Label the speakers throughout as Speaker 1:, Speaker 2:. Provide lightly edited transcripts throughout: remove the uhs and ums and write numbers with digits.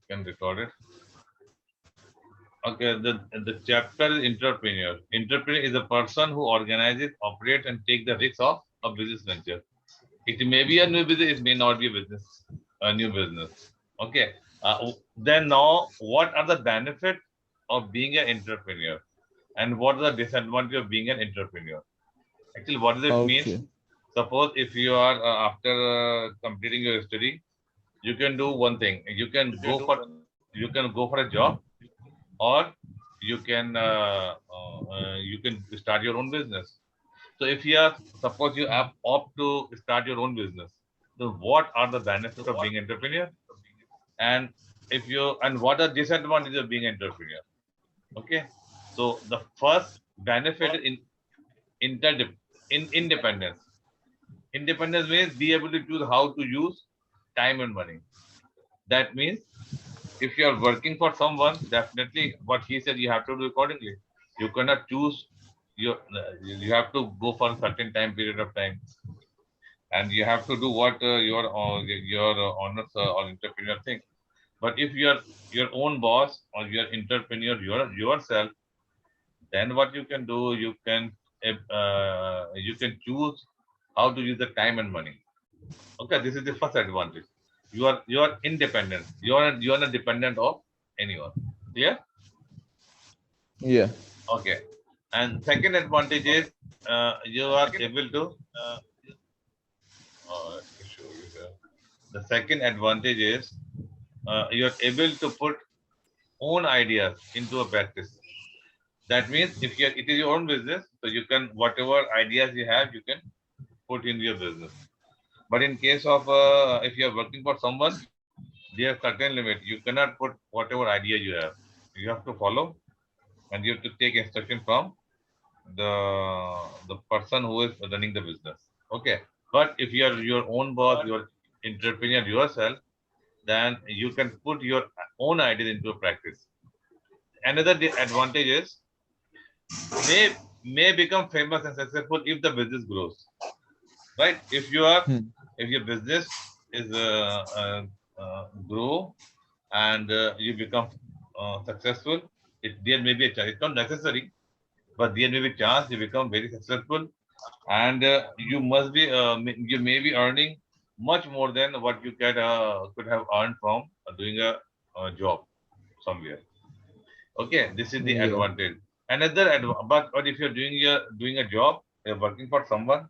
Speaker 1: Can record it. Okay, the chapter is entrepreneur. Entrepreneur is a person who organizes, operates, and take the risks of a business venture. It may be a new business, it may not be a business, a new business. Okay. Then now, what are the benefits of being an entrepreneur, and what are the disadvantages of being an entrepreneur? Actually, what does it mean?
Speaker 2: Okay.
Speaker 1: Suppose if you are after completing your study, you can do one thing. You can go for a job, or you can start your own business. So if you are suppose you opt to start your own business, so what are the benefits of being entrepreneur? And if you and what are disadvantages of being entrepreneur? Okay, so the first benefit is interdep in independence. Independence means be able to choose how to use time and money. That means if you are working for someone, definitely what he said you have to do accordingly. You cannot choose your. You have to go for a certain time period of time, and you have to do what your owners or entrepreneur think. But if you are your own boss or you are entrepreneur yourself, then what you can do, you can choose how to use the time and money. Okay, this is the first advantage. You are independent. You are not dependent of anyone. Yeah.
Speaker 2: Yeah.
Speaker 1: Okay. And second advantage is you are able to. Let me show you here. The second advantage is you are able to put own ideas into a practice. That means if it is your own business, so you can whatever ideas you have, you can put in your business. But in case of if you are working for someone, there are certain limit. You cannot put whatever idea you have. You have to follow, and you have to take instruction from the the person who is running the business. Okay. But if you are your own boss, you are entrepreneur yourself, then you can put your own ideas into practice. Another advantage is may may become famous and successful if the business grows. Right?
Speaker 2: Hmm.
Speaker 1: If your business is grow, and you become successful, there may be a chance. It's not necessary, but there may be a chance you become very successful, and you may be earning much more than what you could have earned from doing a job somewhere. Okay, this is the
Speaker 2: Yeah.
Speaker 1: advantage. But if you're doing a job, you're working for someone,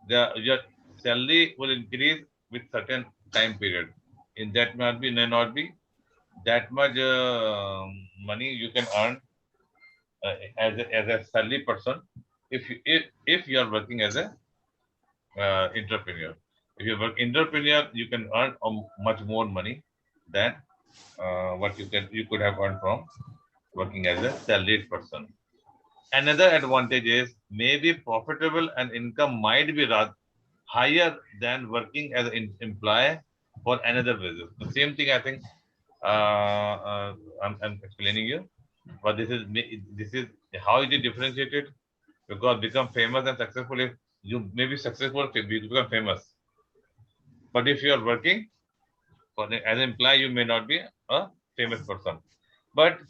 Speaker 1: your salary will increase with certain time period. In that may not be that much money you can earn as a salary person if you are working as a entrepreneur. If you work entrepreneur, you can earn much more money than what you could have earned from working as a salaried person. Another advantage is maybe profitable and income might be rather higher than working as an employee for another business. The same thing I think I'm explaining you, but this is how it is differentiated, because become famous and successful if you may be successful if you become famous, but if you are working as an employee, you may not be a famous person. But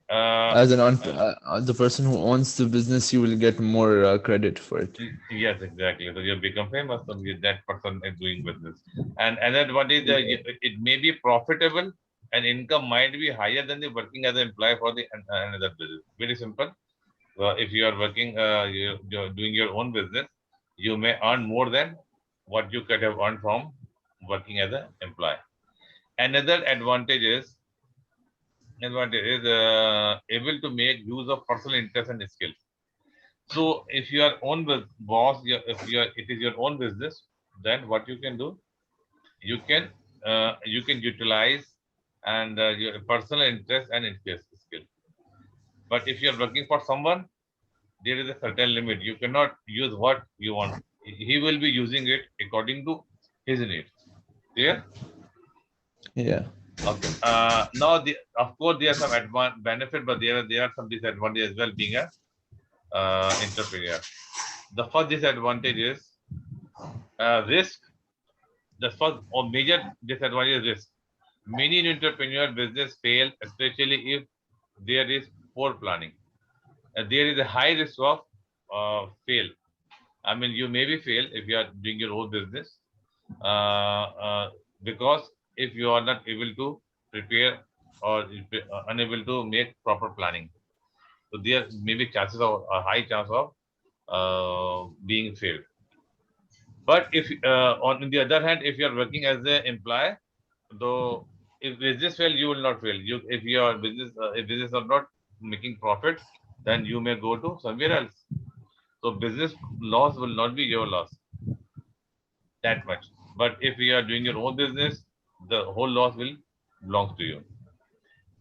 Speaker 1: uh,
Speaker 2: As the person who owns the business, you will get more credit for it.
Speaker 1: yes, exactly. So you become famous, so that person is doing business. And another one is
Speaker 2: Yeah.
Speaker 1: it may be profitable and income might be higher than the working as an employee for the another business. Very simple. If you are working, you're doing your own business, you may earn more than what you could have earned from working as an employee. Another advantage is able to make use of personal interest and skills. So if you are own boss, if you are, it is your own business, then what you can do, you can utilize and your personal interest and skill. But if you are working for someone, there is a certain limit. You cannot use what you want. He will be using it according to his needs. Clear?
Speaker 2: Yeah.
Speaker 1: Okay. Now, of course, there are some benefit, but there are some disadvantages as well. Being a entrepreneur, the first disadvantage is risk. The first or major disadvantage is risk. Many entrepreneur business fail, especially if there is poor planning. There is a high risk of fail. I mean, you maybe fail if you are doing your own business, because if you are not able to prepare or unable to make proper planning, so there may be chances of a high chance of being failed. But if on the other hand, if you are working as an employee, though if business fail, you will not fail. You if your business if business are not making profit, then you may go to somewhere else. So business loss will not be your loss that much. But if you are doing your own business, the whole loss will belong to you.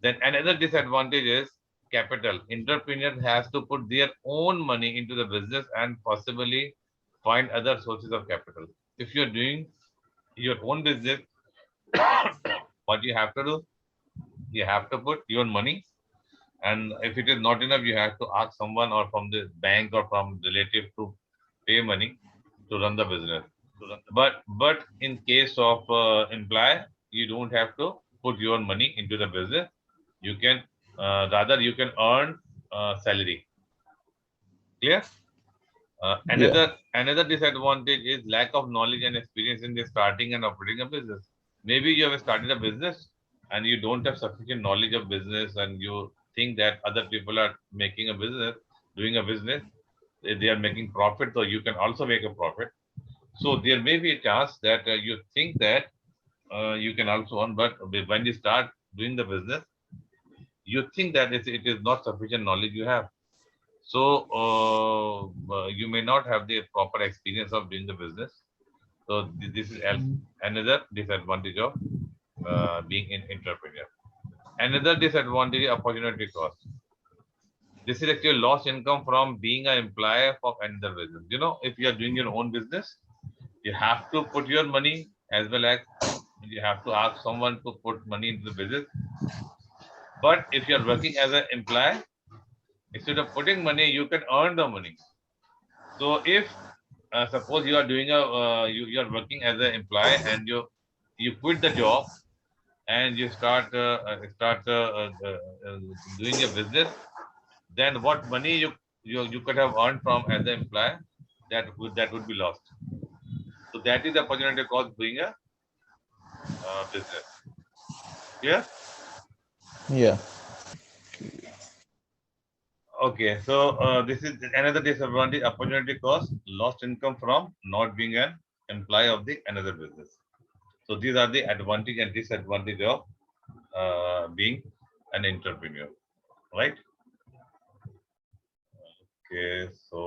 Speaker 1: Then another disadvantage is capital. Entrepreneur has to put their own money into the business and possibly find other sources of capital. If you're doing your own business, what you have to do, you have to put your money, and if it is not enough, you have to ask someone or from the bank or from relative to pay money to run the business. But in case of employee, you don't have to put your money into the business. You can rather you can earn salary. Clear?
Speaker 2: Yeah.
Speaker 1: Another disadvantage is lack of knowledge and experience in the starting and operating a business. Maybe you have started a business and you don't have sufficient knowledge of business, and you think that other people are making a business, doing a business, they are making profit, so you can also make a profit. So there may be a chance that you think that you can also earn, but when you start doing the business, you think that it is not sufficient knowledge you have. So you may not have the proper experience of doing the business. So this is another disadvantage of being an entrepreneur. Another disadvantage, opportunity cost. This is actually lost income from being an employee of another business. You know, if you are doing your own business, you have to put your money as well as you have to ask someone to put money into the business. But if you are working as an employee, instead of putting money, you can earn the money. So if suppose you are doing a you are working as an employee and you quit the job and you start doing a business, then what money you could have earned from as an employee, that would be lost. So that is the opportunity cost doing a business. Yeah.
Speaker 2: Yeah.
Speaker 1: Okay. So this is another disadvantage: opportunity cost, lost income from not being an employee of the another business. So these are the advantage and disadvantage of being an entrepreneur, right? Okay, so